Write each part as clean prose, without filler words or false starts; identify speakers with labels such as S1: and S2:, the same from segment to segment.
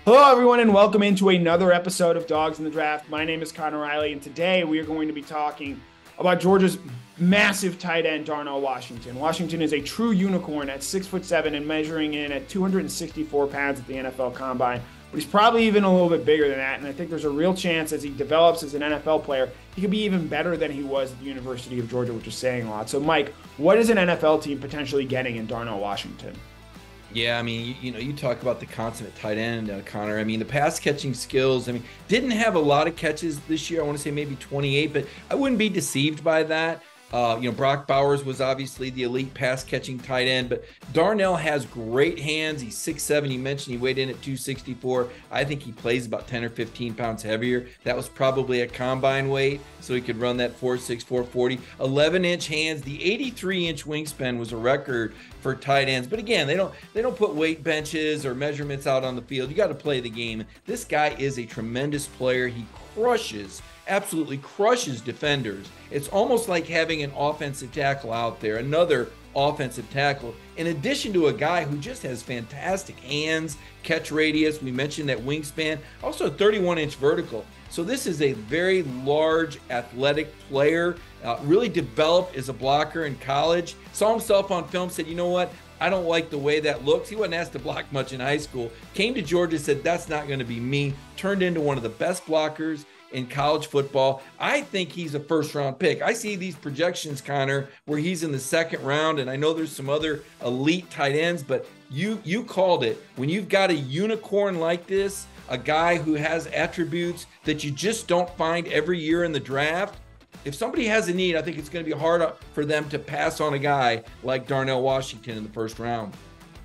S1: Hello, everyone, and welcome into another episode of Dogs in the Draft. My name is Connor Riley, and today we are going to be talking about Georgia's massive tight end, Darnell Washington. Washington is a true unicorn at 6'7" and measuring in at 264 pounds at the NFL Combine, but he's probably even a little bit bigger than that, and I think there's a real chance as he develops as an NFL player, he could be even better than he was at the University of Georgia, which is saying a lot. So, Mike, what is an NFL team potentially getting in Darnell Washington?
S2: Yeah, I mean, you talk about the consummate tight end, Connor. I mean, the pass catching skills, didn't have a lot of catches this year. I want to say maybe 28, but I wouldn't be deceived by that. Brock Bowers was obviously the elite pass catching tight end, but Darnell has great hands. He's 6'7". You mentioned he weighed in at 264. I think he plays about 10 or 15 pounds heavier. That was probably a combine weight, so he could run that 4.6, 440. 11-inch hands. The 83-inch wingspan was a record for tight ends. But again, they don't put weight benches or measurements out on the field. You got to play the game. This guy is a tremendous player. He absolutely crushes defenders. It's almost like having an offensive tackle out there, another offensive tackle, in addition to a guy who just has fantastic hands, catch radius. We mentioned that wingspan, also 31-inch vertical. So this is a very large athletic player, really developed as a blocker in college. Saw himself on film, said, you know what? I don't like the way that looks. He wasn't asked to block much in high school. Came to Georgia, said, that's not going to be me. Turned into one of the best blockers in college football. I think he's a first-round pick. I see these projections, Connor, where he's in the second round, and I know there's some other elite tight ends, but you called it. When you've got a unicorn like this, a guy who has attributes that you just don't find every year in the draft, if somebody has a need, I think it's going to be hard for them to pass on a guy like Darnell Washington in the first round.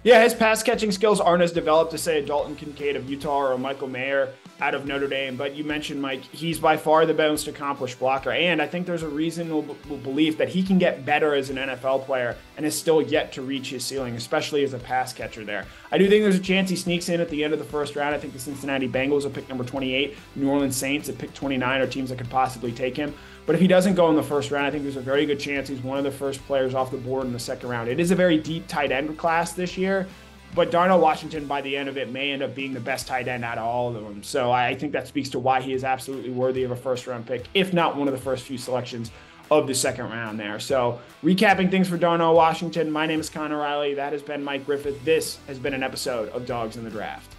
S1: Yeah, his pass catching skills aren't as developed as, say, a Dalton Kincaid of Utah or a Michael Mayer out of Notre Dame. But you mentioned, Mike, he's by far the most accomplished blocker. And I think there's a reasonable belief that he can get better as an NFL player and is still yet to reach his ceiling, especially as a pass catcher there. I do think there's a chance he sneaks in at the end of the first round. I think the Cincinnati Bengals will pick number 28. New Orleans Saints at pick 29 are teams that could possibly take him. But if he doesn't go in the first round, I think there's a very good chance he's one of the first players off the board in the second round. It is a very deep tight end class this year, but Darnell Washington, by the end of it, may end up being the best tight end out of all of them. So I think that speaks to why he is absolutely worthy of a first-round pick, if not one of the first few selections of the second round there. So recapping things for Darnell Washington, my name is Connor Riley. That has been Mike Griffith. This has been an episode of Dogs in the Draft.